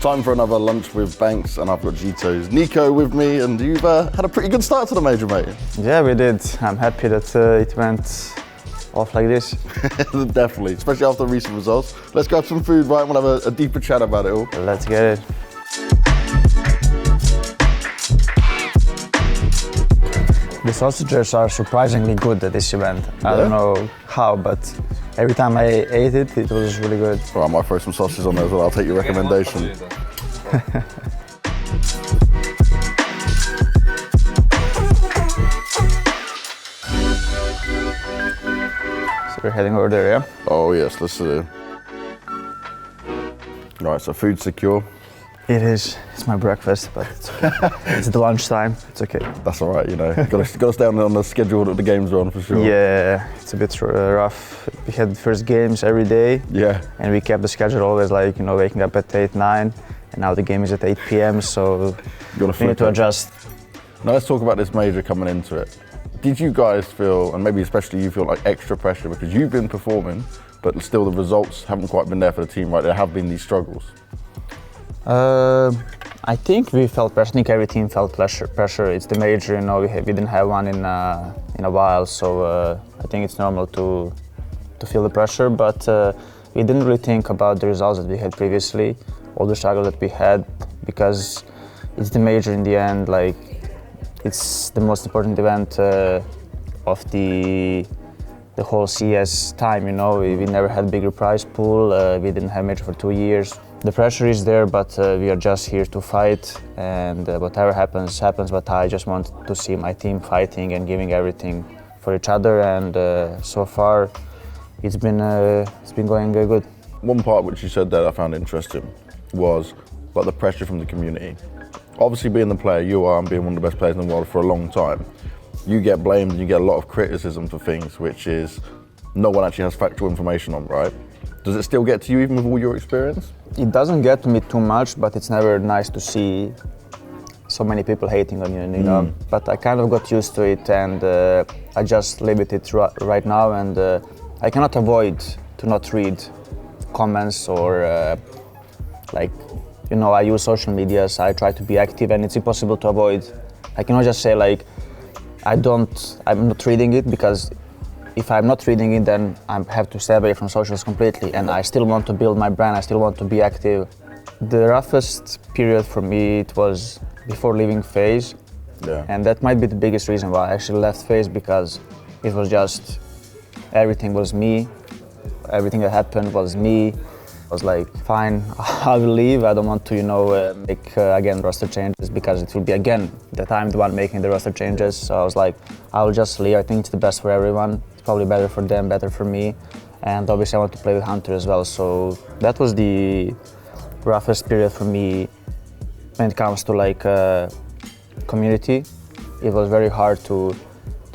Time for another lunch with Banks, and I've got G2's NiKo with me, and you've had a pretty good start to the major, mate. Yeah, we did. I'm happy that it went off like this. Definitely, especially after recent results. Let's grab some food, right? We'll have a deeper chat about it all. Let's get it. The sausages are surprisingly good at this event. I don't know how, but every time I ate it, it was really good. Well, I might throw some sausages on there as well. I'll take your recommendation. So we're heading over there, yeah? Oh yes, let's see. Right, so food's secure. It is. It's my breakfast, but it's okay. It's the lunchtime. It's okay. That's all right, you know. Got to stay on the schedule that the games are on for sure. Yeah, it's a bit rough. We had the first games every day. Yeah. And we kept the schedule always like, you know, waking up at 8, 9, and now the game is at 8 p.m. So we need to adjust. Now let's talk about this major coming into it. Did you guys feel, and maybe especially you feel, like extra pressure because you've been performing, but still the results haven't quite been there for the team, right? There have been these struggles. I think we felt pressure. I think every team felt pressure. It's the major, you know. We didn't have one in a while, so I think it's normal to feel the pressure. But we didn't really think about the results that we had previously, all the struggle that we had, because it's the major in the end. Like, it's the most important event of the whole CS time. You know, we never had bigger prize pool. We didn't have major for 2 years. The pressure is there, but we are just here to fight, and whatever happens, happens. But I just want to see my team fighting and giving everything for each other, and so far it's been going good. One part which you said that I found interesting was about the pressure from the community. Obviously, being the player you are and being one of the best players in the world for a long time, you get blamed and you get a lot of criticism for things which is no one actually has factual information on, right? Does it still get to you even with all your experience? It doesn't get to me too much, but it's never nice to see so many people hating on you, you know. But I kind of got used to it, and I just live with it right now, and I cannot avoid to not read comments or like, you know, I use social media, so I try to be active, and it's impossible to avoid. I cannot just say like, I'm not reading it, because if I'm not reading it, then I have to stay away from socials completely, and I still want to build my brand, I still want to be active. The roughest period for me, it was before leaving FaZe, and that might be the biggest reason why I actually left FaZe, because it was just, everything was me, everything that happened was me. I was like, fine, I will leave. I don't want to, you know, make again roster changes, because it will be again that I'm the one making the roster changes. So I was like, I will just leave. I think it's the best for everyone. It's probably better for them, better for me. And obviously I want to play with Hunter as well. So that was the roughest period for me when it comes to like community. It was very hard to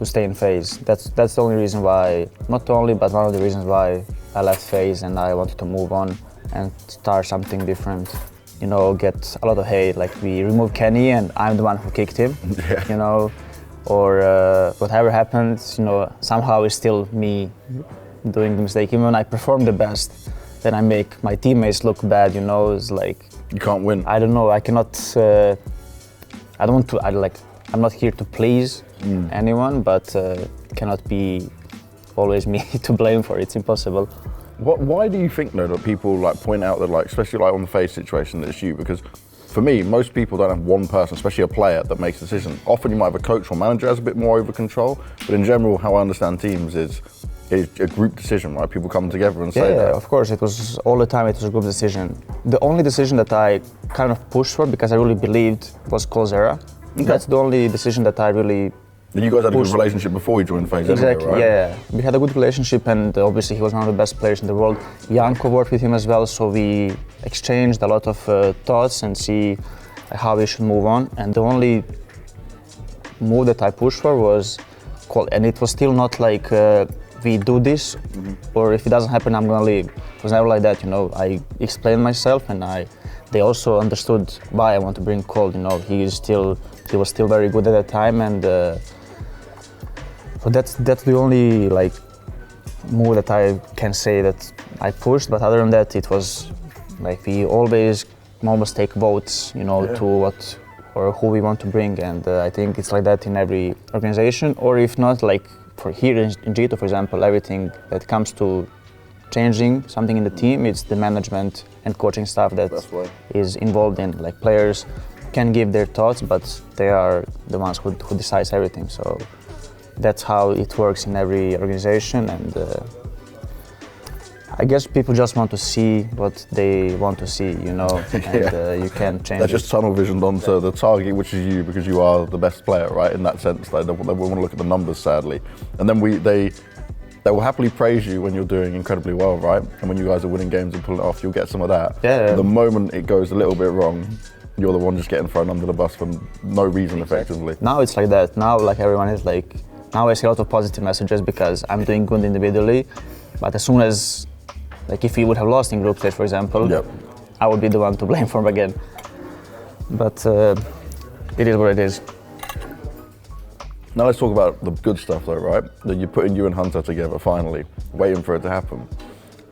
stay in FaZe. That's the only reason why, not only, but one of the reasons why I left FaZe and I wanted to move on and start something different. You know, get a lot of hate, like we removed Kenny and I'm the one who kicked him, you know, or whatever happens, you know, somehow it's still me doing the mistake. Even when I perform the best, then I make my teammates look bad, you know. It's like, you can't win. I don't know, I cannot, I don't want to, I'm not here to please anyone, but cannot be always me to blame for it. It's impossible. Why do you think though that people like point out that, like, especially like on the FaZe situation, that it's you? Because for me, most people don't have one person, especially a player, that makes decisions. Often you might have a coach or manager has a bit more over control, but in general, how I understand teams is a group decision, right? People come together and say that. Yeah, of course, it was all the time, it was a group decision. The only decision that I kind of pushed for, because I really believed, was Coldzera. Okay. That's the only decision that I really You guys had a good relationship before you joined FaZe, exactly, anyway, right? Yeah. We had a good relationship, and obviously he was one of the best players in the world. Janko worked with him as well, so we exchanged a lot of thoughts and see how we should move on. And the only move that I pushed for was call, and it was still not like we do this, or if it doesn't happen, I'm gonna leave. It was never like that, you know. I explained myself, and they also understood why I want to bring Cold. You know, he was still very good at that time, and so that's the only like move that I can say that I pushed. But other than that, it was like we always almost take votes, you know, to what or who we want to bring, and I think it's like that in every organization, or if not, like for here in G2, for example, everything that comes to changing something in the team, it's the management and coaching staff that is involved in. Like players can give their thoughts, but they are the ones who decides everything. So that's how it works in every organization, and I guess people just want to see what they want to see, you know, and you can't change They're just tunnel visioned onto the target, which is you, because you are the best player, right? In that sense, like they want to look at the numbers, sadly. And then they will happily praise you when you're doing incredibly well, right? And when you guys are winning games and pulling it off, you'll get some of that. Yeah. The moment it goes a little bit wrong, you're the one just getting thrown under the bus for no reason, effectively. Now it's like that. Now, like everyone is like, now I see a lot of positive messages because I'm doing good individually, but as soon as, like if we would have lost in group stage, for example, I would be the one to blame for him again. But it is what it is. Now let's talk about the good stuff though, right? That you're putting you and Hunter together finally, waiting for it to happen.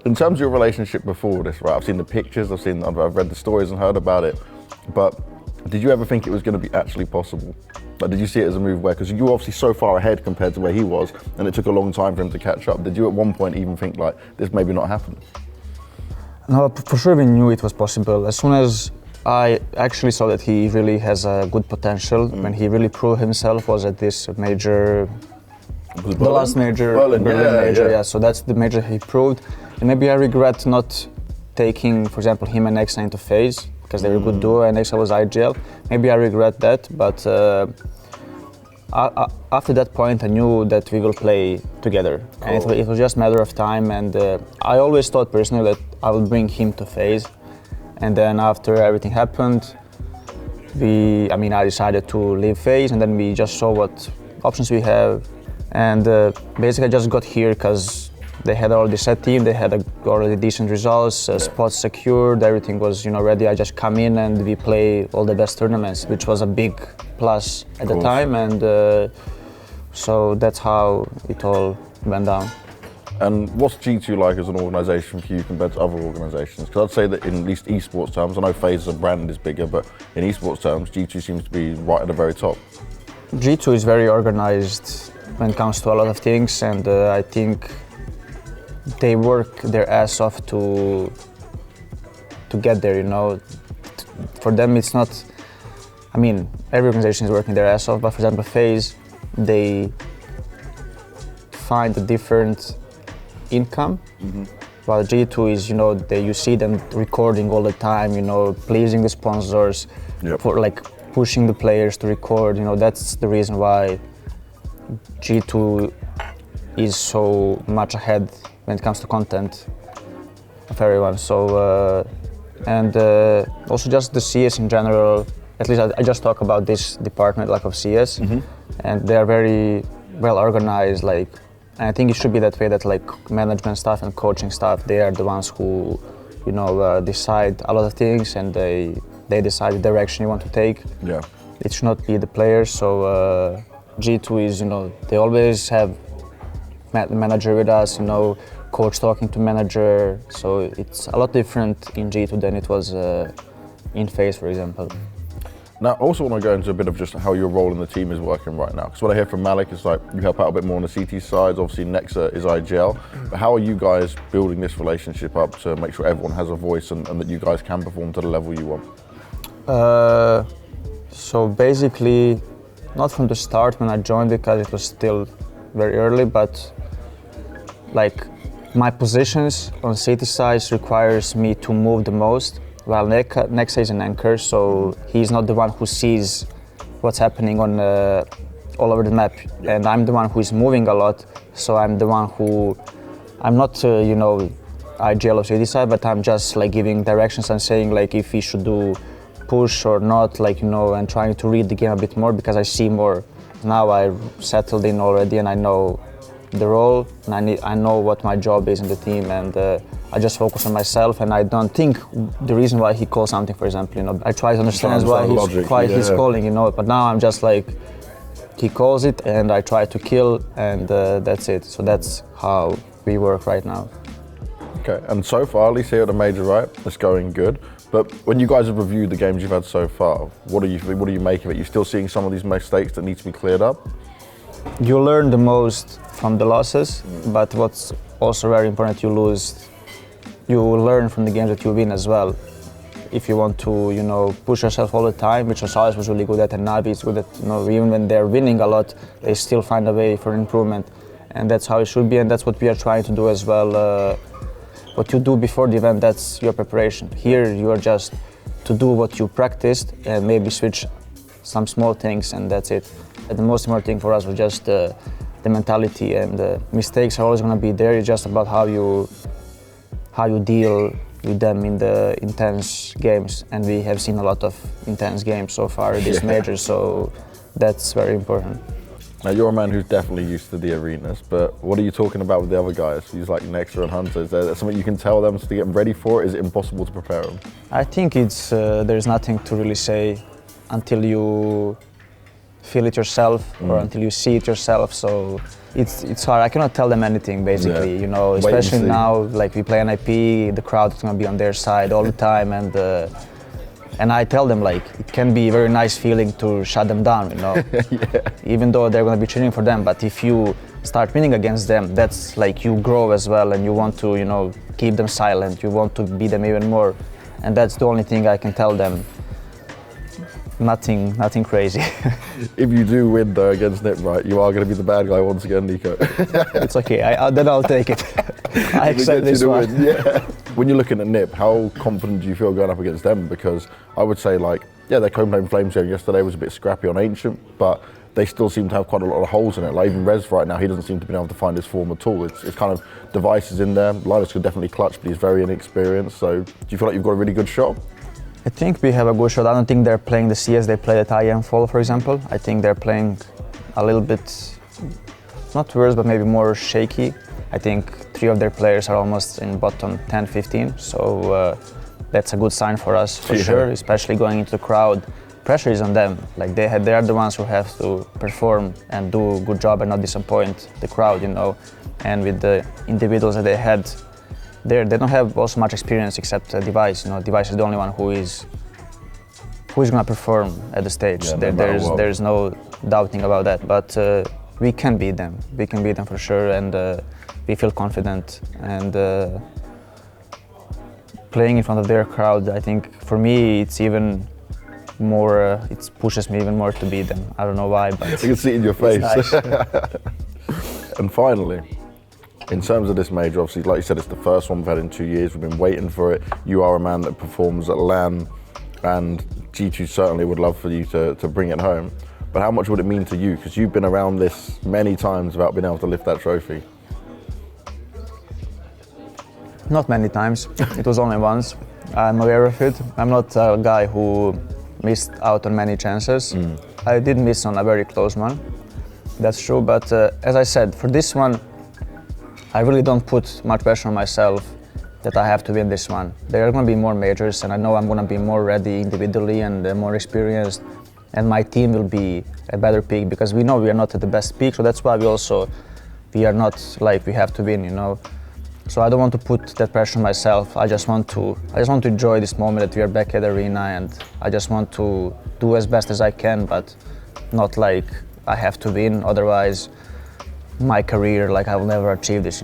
In terms of your relationship before this, right? I've seen the pictures, I've read the stories and heard about it, but did you ever think it was going to be actually possible? Like, did you see it as a move where, because you were obviously so far ahead compared to where he was, and it took a long time for him to catch up. Did you at one point even think like, this maybe not happen? No, for sure we knew it was possible. As soon as I actually saw that he really has a good potential, when he really proved himself was at this major, the last major, Berlin major, yeah. So that's the major he proved. And maybe I regret not taking, for example, him and NiKo into FaZe, because they were a good duo and NiKo was IGL. Maybe I regret that, but after that point I knew that we will play together. Cool. And it was just a matter of time, and I always thought personally that I will bring him to FaZe. And then after everything happened, I decided to leave FaZe, and then we just saw what options we have. And basically I just got here because they had already set team, they had already decent results, spots secured, everything was ready. I just come in and we play all the best tournaments, which was a big plus at the time, and so that's how it all went down. And what's G2 like as an organisation for you compared to other organisations? Because I'd say that in at least esports terms, I know FaZe as a brand is bigger, but in esports terms, G2 seems to be right at the very top. G2 is very organised when it comes to a lot of things, and I think they work their ass off to get there, For them it's not, every organisation is working their ass off, but for example FaZe, they find a different income, while G2 is, you see them recording all the time, pleasing the sponsors, for like pushing the players to record, that's the reason why G2 is so much ahead when it comes to content of everyone. So, and also just the CS in general, at least I just talk about this department like of CS, and they are very well organized, and I think it should be that way, that like management staff and coaching staff, they are the ones who, decide a lot of things, and they decide the direction you want to take. Yeah. It should not be the players. So G2 is, they always have manager with us, coach talking to manager. So it's a lot different in G2 than it was in FaZe, for example. Now, I also want to go into a bit of just how your role in the team is working right now. Because what I hear from Malik is like you help out a bit more on the CT side. Obviously, NiKo is IGL. But how are you guys building this relationship up to make sure everyone has a voice and that you guys can perform to the level you want? So basically, not from the start when I joined, because it was still very early, but like my positions on CT side requires me to move the most. While NiKo is an anchor, so he's not the one who sees what's happening on all over the map, and I'm the one who is moving a lot. So I'm the one who, I'm not IGL or CT side, but I'm just like giving directions and saying like if we should do push or not, and trying to read the game a bit more, because I see more. Now I settled in already, and I know the role, and I know what my job is in the team, and I just focus on myself, and I don't think the reason why he calls something, for example, I try to understand why he's calling, but now I'm just like, he calls it and I try to kill, and that's it. So that's how we work right now. Okay, and so far, at least here at the major, right, it's going good. But when you guys have reviewed the games you've had so far, what do you make of it? You still seeing some of these mistakes that need to be cleared up? You learn the most from the losses, but what's also very important, you learn from the games that you win as well. If you want to, push yourself all the time, which Astralis was really good at, and Navi is good at, even when they're winning a lot, they still find a way for improvement. And that's how it should be, and that's what we are trying to do as well. What you do before the event, that's your preparation. Here, you are just to do what you practiced and maybe switch some small things, and that's it. And the most important thing for us was just the mentality, and mistakes are always going to be there. It's just about how you deal with them in the intense games, and we have seen a lot of intense games so far this major, so that's very important. Now you're a man who's definitely used to the arenas, but what are you talking about with the other guys? Who's like Nexa and Hunter? Is there something you can tell them to get ready for? Is it impossible to prepare them? I think there's nothing to really say until you feel it yourself or until you see it yourself. So it's hard. I cannot tell them anything basically, especially now, like we play NIP, the crowd is going to be on their side all the time, and I tell them like it can be a very nice feeling to shut them down, even though they're going to be cheering for them. But if you start winning against them, that's like you grow as well, and you want to keep them silent. You want to beat them even more, and that's the only thing I can tell them. Nothing crazy. If you do win though against NIP, right, you are going to be the bad guy once again, NiKo. It's okay. Then I'll take it. I accept this one. When you're looking at NIP, how confident do you feel going up against them? Because I would say their Copenhagen Flames game yesterday was a bit scrappy on Ancient, but they still seem to have quite a lot of holes in it. Like even Rez right now, he doesn't seem to be able to find his form at all. It's kind of devices in there. Linus could definitely clutch, but he's very inexperienced. So do you feel like you've got a really good shot? I think we have a good shot. I don't think they're playing the CS they played at IM Fall, for example. I think they're playing a little bit, not worse, but maybe more shaky. I think 3 of their players are almost in bottom 10, 15. So that's a good sign for us, for sure, especially going into the crowd. Pressure is on them. Like they are the ones who have to perform and do a good job and not disappoint the crowd, And with the individuals that they had, they don't have also much experience except Device. Device is the only one who is going to perform at the stage. There's no doubting about that. But we can beat them. We can beat them for sure, and we feel confident. And playing in front of their crowd, I think for me it's even more. It pushes me even more to beat them. I don't know why, but you can see it in your face. Nice. And finally, in terms of this major, obviously, like you said, it's the first one we've had in 2 years. We've been waiting for it. You are a man that performs at LAN, and G2 certainly would love for you to bring it home. But how much would it mean to you? Because you've been around this many times without being able to lift that trophy. Not many times. It was only once. I'm aware of it. I'm not a guy who missed out on many chances. I did miss on a very close one. That's true. But as I said, for this one, I really don't put much pressure on myself that I have to win this one. There are going to be more majors, and I know I'm going to be more ready individually and more experienced, and my team will be a better peak, because we know we are not at the best peak, so that's why we are not like we have to win, So I don't want to put that pressure on myself. I just want to enjoy this moment that we are back at the arena, and I just want to do as best as I can, but not like I have to win, otherwise my career, like I will never achieve this,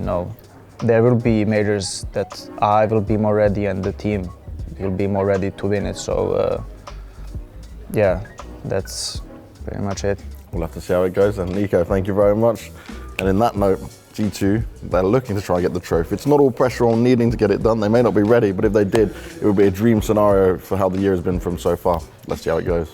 There will be majors that I will be more ready and the team will be more ready to win it. So that's pretty much it. We'll have to see how it goes. And NiKo, thank you very much. And in that note, G2, they're looking to try and get the trophy. It's not all pressure on needing to get it done. They may not be ready, but if they did, it would be a dream scenario for how the year has been from so far. Let's see how it goes.